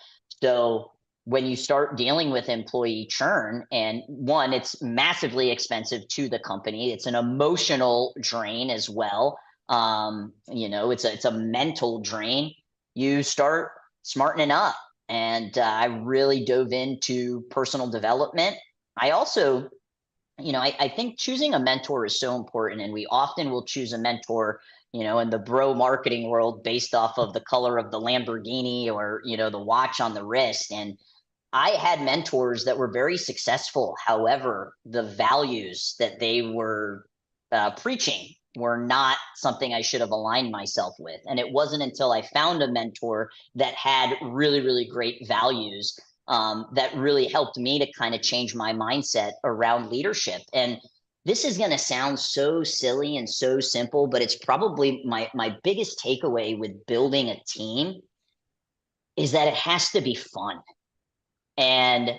So when you start dealing with employee churn, and one, it's massively expensive to the company, it's an emotional drain as well. It's a mental drain. You start smartening up. And I really dove into personal development. I also, I think choosing a mentor is so important. And we often will choose a mentor, in the bro marketing world based off of the color of the Lamborghini, or, the watch on the wrist. And I had mentors that were very successful. However, the values that they were preaching were not something I should have aligned myself with. And it wasn't until I found a mentor that had really, really great values, that really helped me to kind of change my mindset around leadership. And this is going to sound so silly and so simple, but it's probably my biggest takeaway with building a team is that it has to be fun. And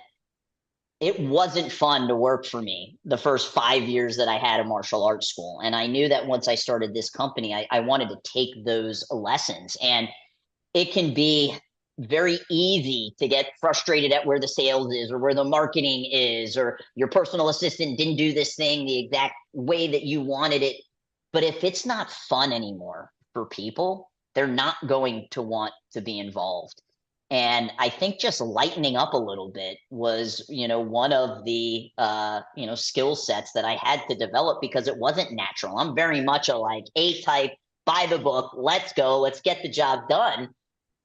it wasn't fun to work for me the first 5 years that I had a martial arts school. And I knew that once I started this company, I wanted to take those lessons. And it can be very easy to get frustrated at where the sales is, or where the marketing is, or your personal assistant didn't do this thing the exact way that you wanted it. But if it's not fun anymore for people, they're not going to want to be involved. And I think just lightening up a little bit was, one of the, skill sets that I had to develop, because it wasn't natural. I'm very much a like A type, buy the book, let's go, let's get the job done.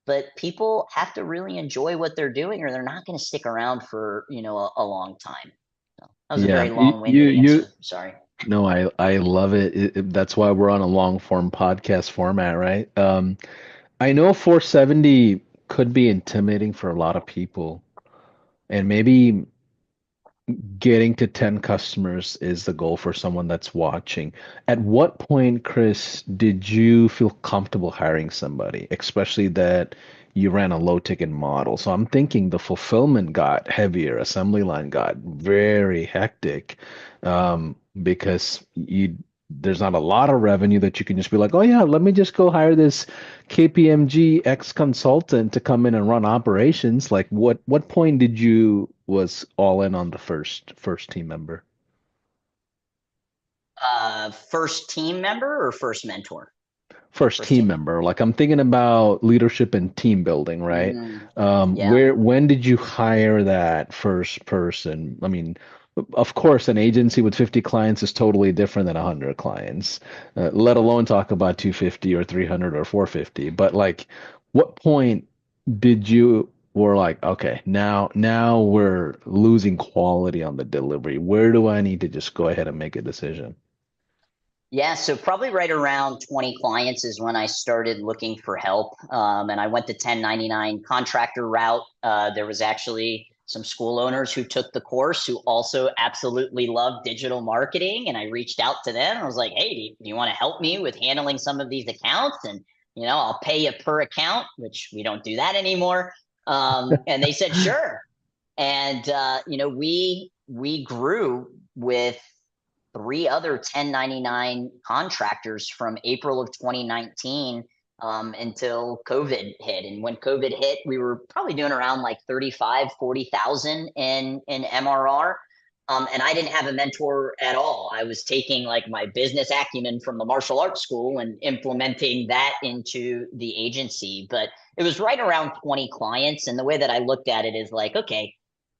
But people have to really enjoy what they're doing, or they're not going to stick around for, a long time. So that was a Yeah, very you long-winded you answer. Sorry. no, I love it. That's why we're on a long form podcast format, right? I know 470 could be intimidating for a lot of people, and maybe getting to 10 customers is the goal for someone that's watching. At what point, Chris, did you feel comfortable hiring somebody, especially that you ran a low ticket model? So I'm thinking the fulfillment got heavier, assembly line got very hectic, because there's not a lot of revenue that you can just be like, oh yeah, let me just go hire this KPMG ex consultant to come in and run operations. Like what point did you was all in on the first team member? First team member or first mentor? First First team team member. member. Like I'm thinking about leadership and team building, right? Yeah. When did you hire that first person? I mean, of course, an agency with 50 clients is totally different than 100 clients, let alone talk about 250 or 300 or 450. But like, what point did you were like, okay, now we're losing quality on the delivery. Where do I need to just go ahead and make a decision? Yeah, so probably right around 20 clients is when I started looking for help. And I went the 1099 contractor route. There was actually some school owners who took the course who also absolutely love digital marketing. And I reached out to them. I was like, hey, do you want to help me with handling some of these accounts? And, I'll pay you per account, which we don't do that anymore. And they said, sure. And, we grew with three other 1099 contractors from April of 2019 until COVID hit. And when COVID hit, we were probably doing around like 35, 40,000 in MRR. And I didn't have a mentor at all. I was taking like my business acumen from the martial arts school and implementing that into the agency. But it was right around 20 clients. And the way that I looked at it is like, okay,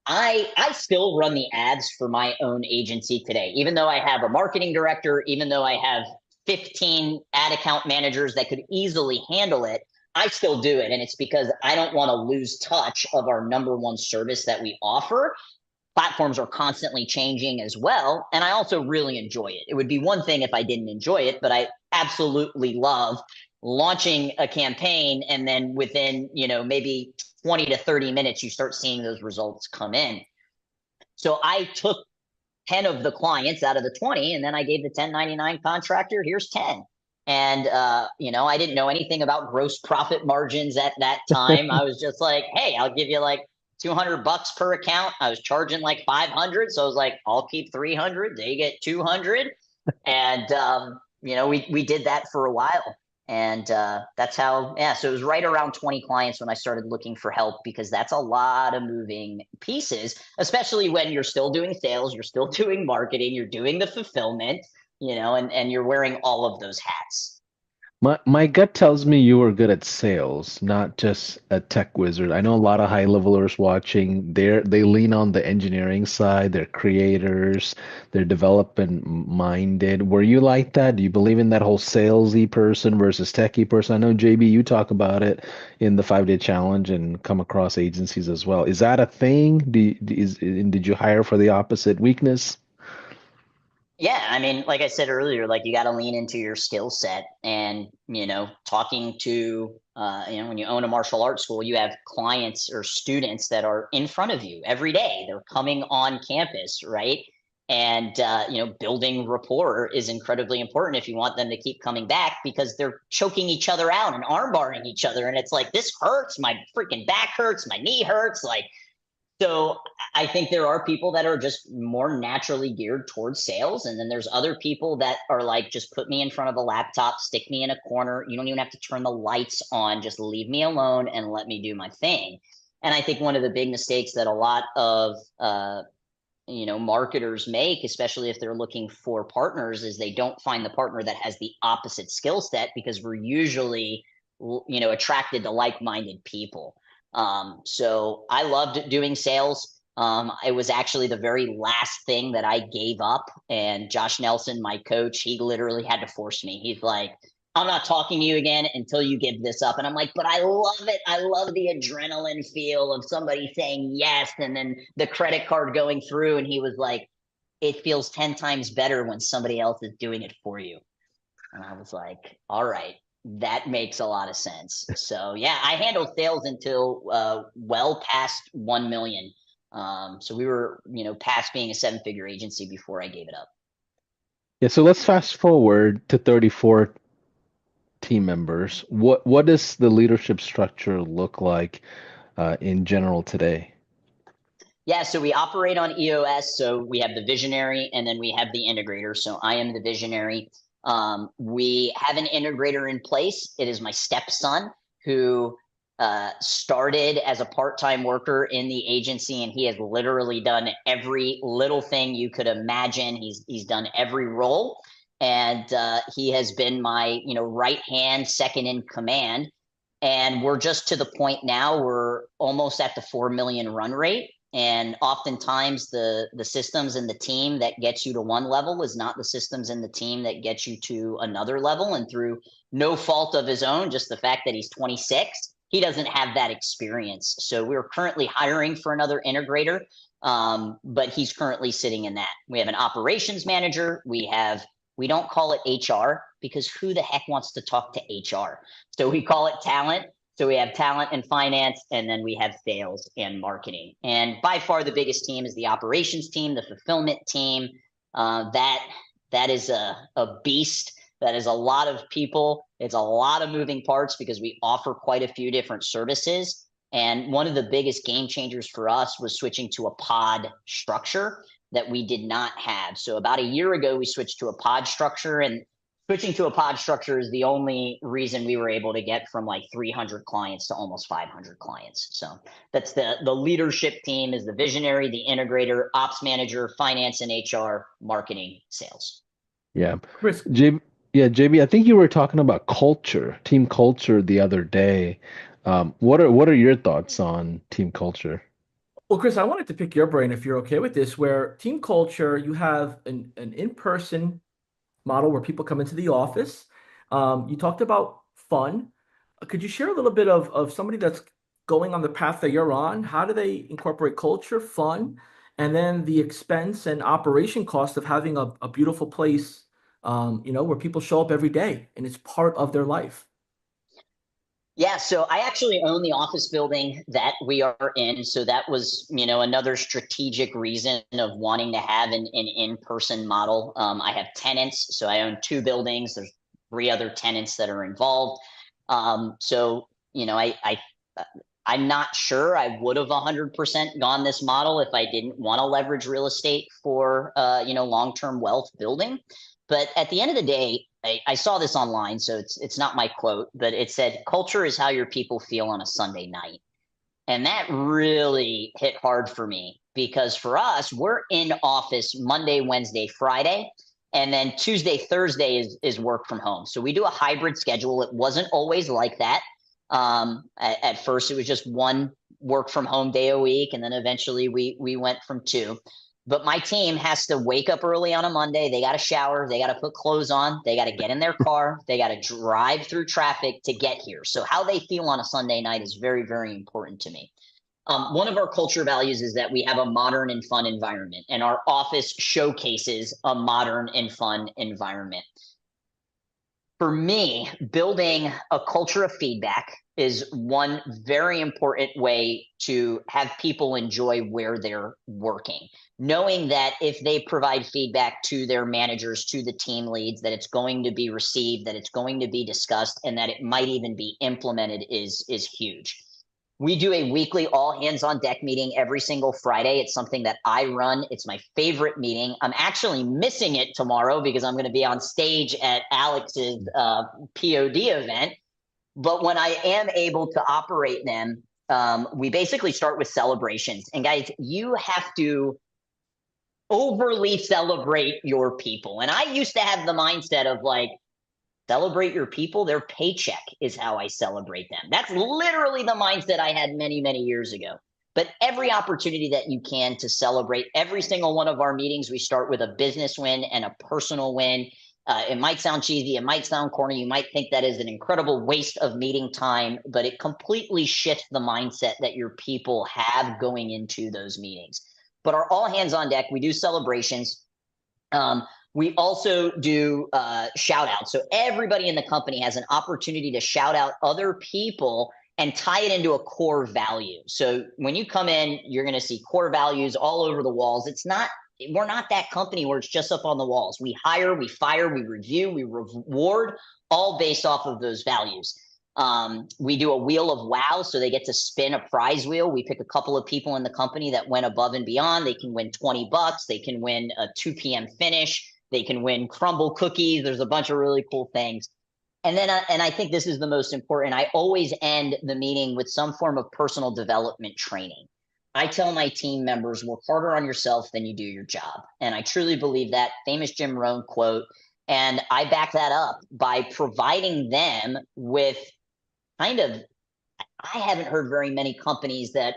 I still run the ads for my own agency today, even though I have a marketing director, even though I have 15 ad account managers that could easily handle it. I still do it. And it's because I don't want to lose touch of our number one service that we offer. Platforms are constantly changing as well. And I also really enjoy it. It would be one thing if I didn't enjoy it, but I absolutely love launching a campaign. And then within, maybe 20 to 30 minutes, you start seeing those results come in. So I took 10 of the clients out of the 20, and then I gave the 1099 contractor, here's 10. And, I didn't know anything about gross profit margins at that time. I was just like, hey, I'll give you like $200 per account. I was charging like 500. So I was like, I'll keep 300. They get 200. And, we did that for a while. And that's how, yeah. So it was right around 20 clients when I started looking for help because that's a lot of moving pieces, especially when you're still doing sales, you're still doing marketing, you're doing the fulfillment, and you're wearing all of those hats. My gut tells me you were good at sales, not just a tech wizard. I know a lot of high levelers watching. They lean on the engineering side. They're creators. They're development minded. Were you like that? Do you believe in that whole salesy person versus techie person? I know JB, you talk about it in the 5 day challenge and come across agencies as well. Is that a thing? Did you hire for the opposite weakness? Yeah, I mean, like I said earlier, like you got to lean into your skill set and, talking to, when you own a martial arts school, you have clients or students that are in front of you every day. They're coming on campus, right? And, building rapport is incredibly important if you want them to keep coming back because they're choking each other out and armbarring each other. And it's like, this hurts. My freaking back hurts. My knee hurts. Like, so I think there are people that are just more naturally geared towards sales. And then there's other people that are like, just put me in front of a laptop, stick me in a corner. You don't even have to turn the lights on. Just leave me alone and let me do my thing. And I think one of the big mistakes that a lot of, marketers make, especially if they're looking for partners, is they don't find the partner that has the opposite skill set because we're usually, attracted to like-minded people. So I loved doing sales. It was actually the very last thing that I gave up. And Josh Nelson, my coach, he literally had to force me. He's like, I'm not talking to you again until you give this up. And I'm like, but I love it. I love the adrenaline feel of somebody saying yes and then the credit card going through. And he was like, it feels 10 times better when somebody else is doing it for you. And I was like, all right, that makes a lot of sense. So yeah, I handled sales until well past 1 million. So we were, past being a seven-figure agency before I gave it up. Yeah, so let's fast forward to 34 team members. What does the leadership structure look like in general today? Yeah, so we operate on EOS. So we have the visionary and then we have the integrator. So I am the visionary. We have an integrator in place. It is my stepson who started as a part-time worker in the agency, and he has literally done every little thing you could imagine. He's done every role, and he has been my right hand, second in command. And we're just to the point now, we're almost at the 4 million run rate. And oftentimes the systems and the team that gets you to one level is not the systems and the team that gets you to another level. And through no fault of his own, just the fact that he's 26, he doesn't have that experience. So we're currently hiring for another integrator, but he's currently sitting in that. We have an operations manager. We don't call it HR because who the heck wants to talk to HR? So we call it talent. So we have talent and finance, and then we have sales and marketing. And by far the biggest team is the operations team, the fulfillment team. That is a beast. That is a lot of people. It's a lot of moving parts because we offer quite a few different services. And one of the biggest game changers for us was switching to a pod structure that we did not have. So about a year ago, we switched to a pod structure, and switching to a pod structure is the only reason we were able to get from like 300 clients to almost 500 clients. So that's the leadership team is the visionary, the integrator, ops manager, finance and HR, marketing, sales. Yeah. Chris, JB, I think you were talking about culture, team culture the other day. What are your thoughts on team culture? well, Chris, I wanted to pick your brain if you're okay with this, where team culture, you have an in-person model where people come into the office. You talked about fun. Could you share a little bit of somebody that's going on the path that you're on? How do they incorporate culture, fun, and then the expense and operation cost of having a beautiful place, where people show up every day and it's part of their life? Yeah, so I actually own the office building that we are in. So that was, another strategic reason of wanting to have an in-person model. I have tenants, so I own two buildings. There's three other tenants that are involved. So, I'm not sure I would have 100% gone this model if I didn't want to leverage real estate for, long-term wealth building. But at the end of the day, I saw this online, so it's not my quote, but it said, culture is how your people feel on a Sunday night. And that really hit hard for me because for us, we're in office Monday, Wednesday, Friday, and then Tuesday, Thursday is work from home. So we do a hybrid schedule. It wasn't always like that. At first, it was just one work from home day a week, and then eventually we went from two. But my team has to wake up early on a Monday. They got to shower. They got to put clothes on. They got to get in their car. They got to drive through traffic to get here. So how they feel on a Sunday night is very, very important to me. One of our culture values is that we have a modern and fun environment, and our office showcases a modern and fun environment. For me, building a culture of feedback is one very important way to have people enjoy where they're working. Knowing that if they provide feedback to their managers, to the team leads, that it's going to be received, that it's going to be discussed, and that it might even be implemented is huge. We do a weekly all hands on deck meeting every single Friday. It's something that I run. It's my favorite meeting. I'm actually missing it tomorrow because I'm going to be on stage at Alex's POD event. But when I am able to operate them, we basically start with celebrations. And guys, you have to overly celebrate your people. And I used to have the mindset of like, celebrate your people, their paycheck is how I celebrate them. That's literally the mindset I had many, many years ago. But every opportunity that you can to celebrate every single one of our meetings, we start with a business win and a personal win. It might sound cheesy, it might sound corny, you might think that is an incredible waste of meeting time, but it completely shifts the mindset that your people have going into those meetings. But our all hands on deck, we do celebrations. We also do shout outs. So everybody in the company has an opportunity to shout out other people and tie it into a core value. So when you come in, you're going to see core values all over the walls. We're not that company where it's just up on the walls. We hire, we fire, we review, we reward, all based off of those values. We do a wheel of wow, so they get to spin a prize wheel. We pick a couple of people in the company that went above and beyond. They can win $20. They can win a 2 p.m. finish. They can win crumble cookies. There's a bunch of really cool things. And then, and I think this is the most important, I always end the meeting with some form of personal development training. I tell my team members, work harder on yourself than you do your job. And I truly believe that famous Jim Rohn quote. And I back that up by providing them with kind of, I haven't heard very many companies that,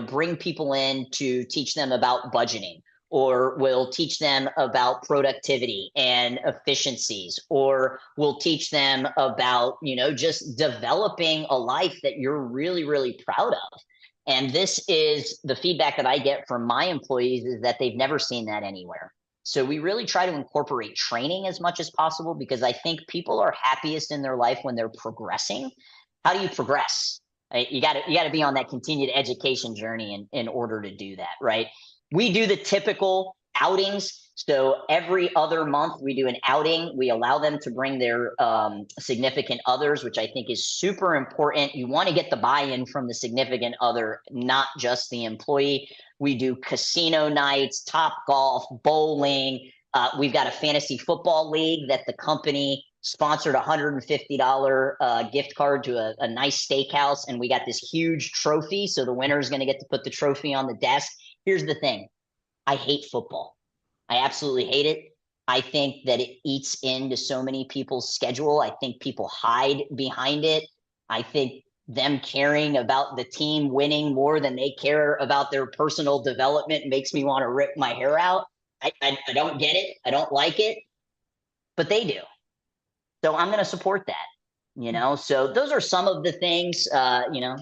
bring people in to teach them about budgeting, or will teach them about productivity and efficiencies, or will teach them about, just developing a life that you're really, really proud of. And this is the feedback that I get from my employees, is that they've never seen that anywhere. So we really try to incorporate training as much as possible, because I think people are happiest in their life when they're progressing. How do you progress? You got to be on that continued education journey in order to do that, right? We do the typical outings. So every other month we do an outing. We allow them to bring their significant others, which I think is super important. You want to get the buy-in from the significant other, not just the employee. We do casino nights, Top Golf, bowling. We've got a fantasy football league that the company sponsored, $150 gift card to a nice steakhouse. And we got this huge trophy. So the winner is going to get to put the trophy on the desk. Here's the thing. I hate football. I absolutely hate it. I think that it eats into so many people's schedule. I think people hide behind it. I think them caring about the team winning more than they care about their personal development makes me want to rip my hair out. I don't get it. I don't like it, but they do. So I'm going to support that. So those are some of the things.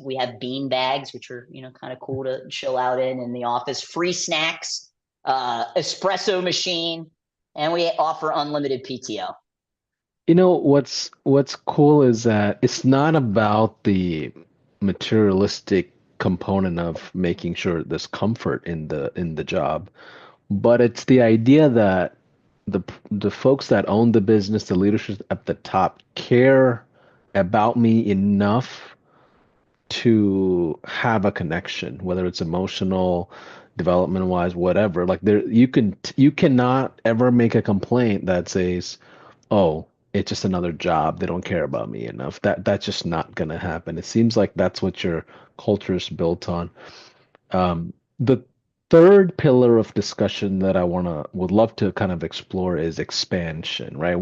We have bean bags, which are, kind of cool to chill out in the office, free snacks, espresso machine, and we offer unlimited PTO. What's cool is that it's not about the materialistic component of making sure there's comfort in the job, but it's the idea that the folks that own the business, the leadership at the top, care about me enough to have a connection, whether it's emotional, development wise, whatever. Like you cannot ever make a complaint that says, "Oh, it's just another job. They don't care about me enough." That's just not gonna happen. It seems like that's what your culture is built on. The third pillar of discussion that would love to kind of explore is expansion, right?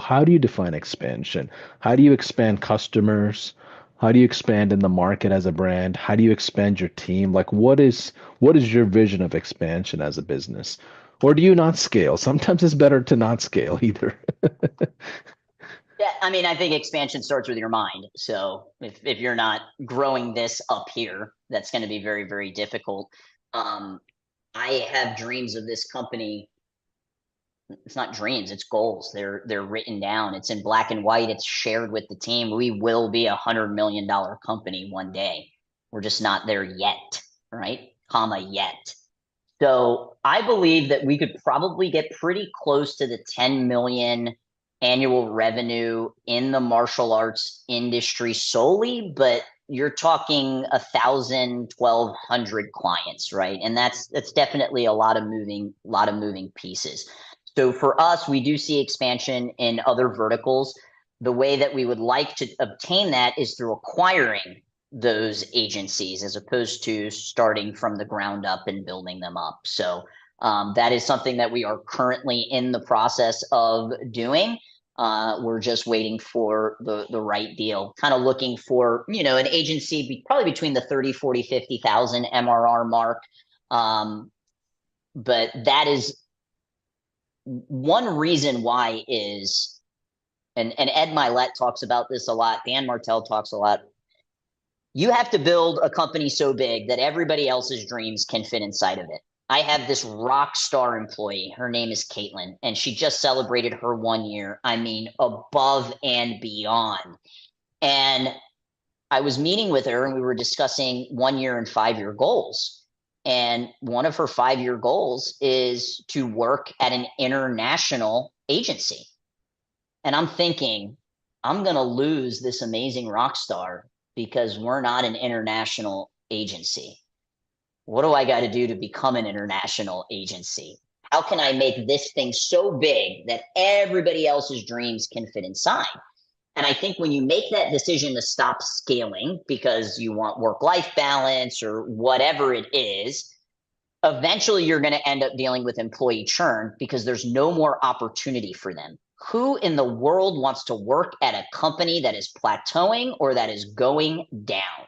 How do you define expansion? How do you expand customers? How do you expand in the market as a brand? How do you expand your team? Like what is your vision of expansion as a business? Or do you not scale? Sometimes it's better to not scale either. Yeah, I mean, I think expansion starts with your mind. So if you're not growing this up here, that's going to be very, very difficult. I have dreams of this company. It's not dreams, it's goals. They're written down. It's in black and white. It's shared with the team. We will be $100 million company one day. We're just not there yet, right? Yet. So I believe that we could probably get pretty close to the 10 million annual revenue in the martial arts industry solely, but you're talking 1,000, 1,200 clients, right? And that's definitely a lot of moving pieces. So for us, we do see expansion in other verticals. The way that we would like to obtain that is through acquiring those agencies as opposed to starting from the ground up and building them up. So that is something that we are currently in the process of doing. We're just waiting for the right deal, kind of looking for, an agency probably between the 30, 40, 50,000 MRR mark. But that is one reason why is, and Ed Milet talks about this a lot, Dan Martell talks a lot. You have to build a company so big that everybody else's dreams can fit inside of it. I have this rock star employee. Her name is Caitlin, and she just celebrated her 1 year. I mean, above and beyond. And I was meeting with her and we were discussing 1 year and 5 year goals. And one of her 5 year goals is to work at an international agency. And I'm thinking, I'm going to lose this amazing rock star because we're not an international agency. What do I got to do to become an international agency? How can I make this thing so big that everybody else's dreams can fit inside? And I think when you make that decision to stop scaling because you want work life balance or whatever it is, eventually you're going to end up dealing with employee churn because there's no more opportunity for them. Who in the world wants to work at a company that is plateauing or that is going down?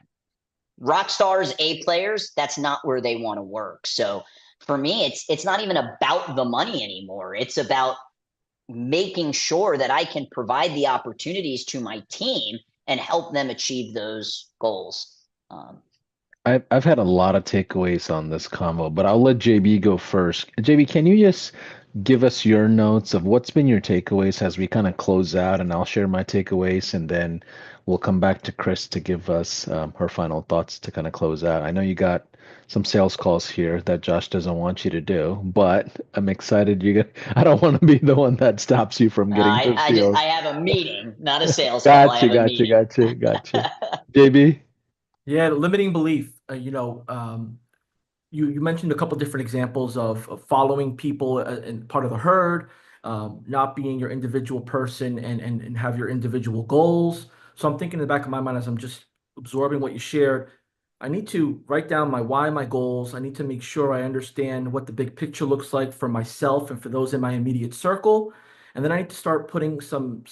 Rock stars, A players, that's not where they want to work. So for me, it's not even about the money anymore. It's about making sure that I can provide the opportunities to my team and help them achieve those goals. I've had a lot of takeaways on this combo, but I'll let JB go first. JB, can you just give us your notes of what's been your takeaways as we kind of close out, and I'll share my takeaways, and then we'll come back to Cris to give us her final thoughts to kind of close out. I know you got some sales calls here that Josh doesn't want you to do, but I'm excited you get, I don't want to be the one that stops you from getting those deals. I have a meeting, not a sales call. I Gotcha, have a gotcha, meeting. gotcha, gotcha. JB? Yeah, limiting belief. You mentioned a couple different examples of following people and part of the herd, not being your individual person and have your individual goals. So I'm thinking in the back of my mind as I'm just absorbing what you shared, I need to write down my why, my goals. I need to make sure I understand what the big picture looks like for myself and for those in my immediate circle. And then I need to start putting some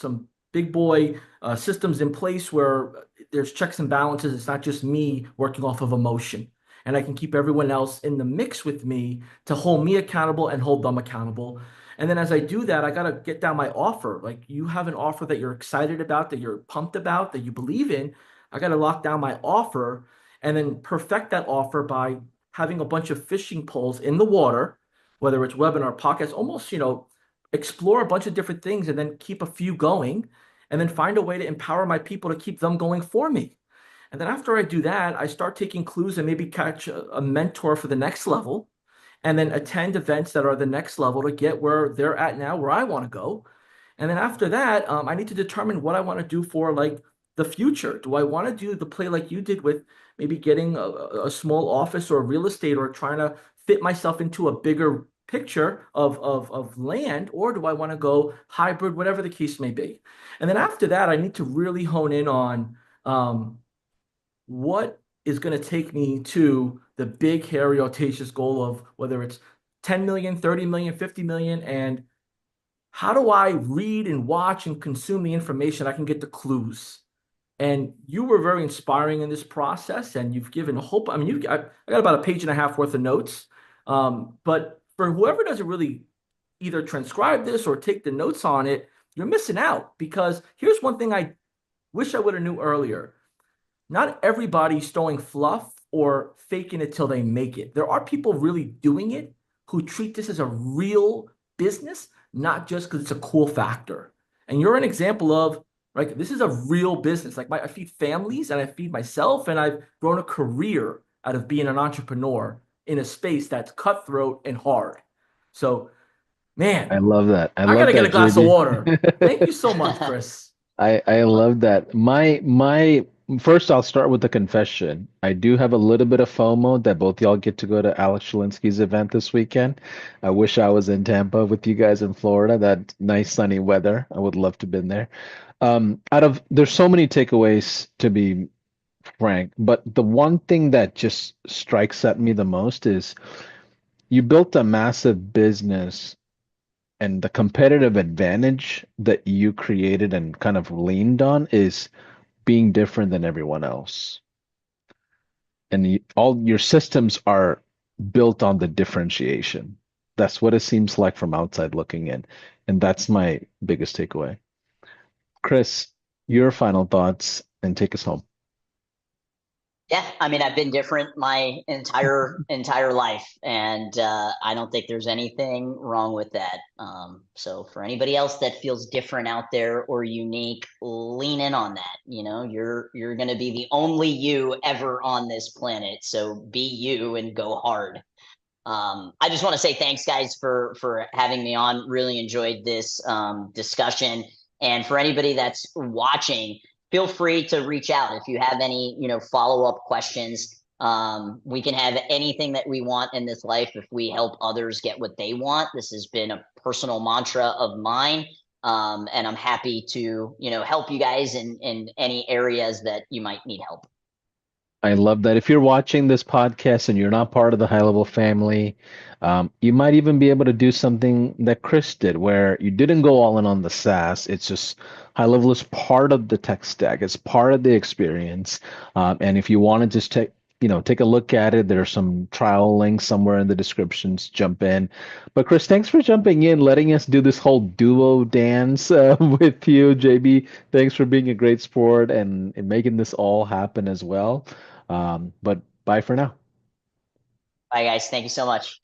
big boy systems in place where there's checks and balances. It's not just me working off of emotion. And I can keep everyone else in the mix with me to hold me accountable and hold them accountable. And then as I do that, I got to get down my offer. Like you have an offer that you're excited about, that you're pumped about, that you believe in. I got to lock down my offer and then perfect that offer by having a bunch of fishing poles in the water, whether it's webinar, podcasts, almost, explore a bunch of different things and then keep a few going and then find a way to empower my people to keep them going for me. And then after I do that, I start taking clues and maybe catch a mentor for the next level and then attend events that are the next level to get where they're at now, where I want to go. And then after that, I need to determine what I want to do for like the future. Do I want to do the play like you did with maybe getting a small office or real estate or trying to fit myself into a bigger picture of land, or do I want to go hybrid, whatever the case may be? And then after that, I need to really hone in on what is going to take me to the big, hairy, audacious goal of whether it's 10 million, 30 million, 50 million, and how do I read and watch and consume the information? I can get the clues. And you were very inspiring in this process, and you've given hope. I mean, I got about a page and a half worth of notes. But for whoever doesn't really either transcribe this or take the notes on it, you're missing out because here's one thing I wish I would have knew earlier. Not everybody's throwing fluff or faking it till they make it. There are people really doing it who treat this as a real business, not just because it's a cool factor. And you're an example of, right, this is a real business. Like I feed families and I feed myself, and I've grown a career out of being an entrepreneur in a space that's cutthroat and hard. So, I man, love that. I I love gotta get a that, glass of water. Thank JB. you so much, Cris. I love that. My first I'll start with the confession. I do have a little bit of FOMO that both y'all get to go to Alex Shalinsky's event this weekend. I wish I was in Tampa with you guys in Florida. That nice sunny weather. I would love to have been there. Out of there's so many takeaways to be frank, but the one thing that just strikes at me the most is you built a massive business and the competitive advantage that you created and kind of leaned on is being different than everyone else. And all your systems are built on the differentiation. That's what it seems like from outside looking in. And that's my biggest takeaway. Cris, your final thoughts and take us home. Yeah, I mean, I've been different my entire life, and I don't think there's anything wrong with that. So for anybody else that feels different out there or unique, lean in on that. You know, you're going to be the only you ever on this planet. So be you and go hard. I just want to say thanks, guys, for having me on. Really enjoyed this discussion, and for anybody that's watching, feel free to reach out if you have any follow up questions. We can have anything that we want in this life if we help others get what they want. This has been a personal mantra of mine. And I'm happy to, help you guys in any areas that you might need help. I love that. If you're watching this podcast and you're not part of the high level family, you might even be able to do something that Cris did, where you didn't go all in on the SaaS. It's just high level is part of the tech stack. It's part of the experience. And if you want to just take a look at it, there's some trial links somewhere in the descriptions. Jump in. But Cris, thanks for jumping in, letting us do this whole duo dance with you. JB, thanks for being a great sport and making this all happen as well. But bye for now. Bye, guys. Thank you so much.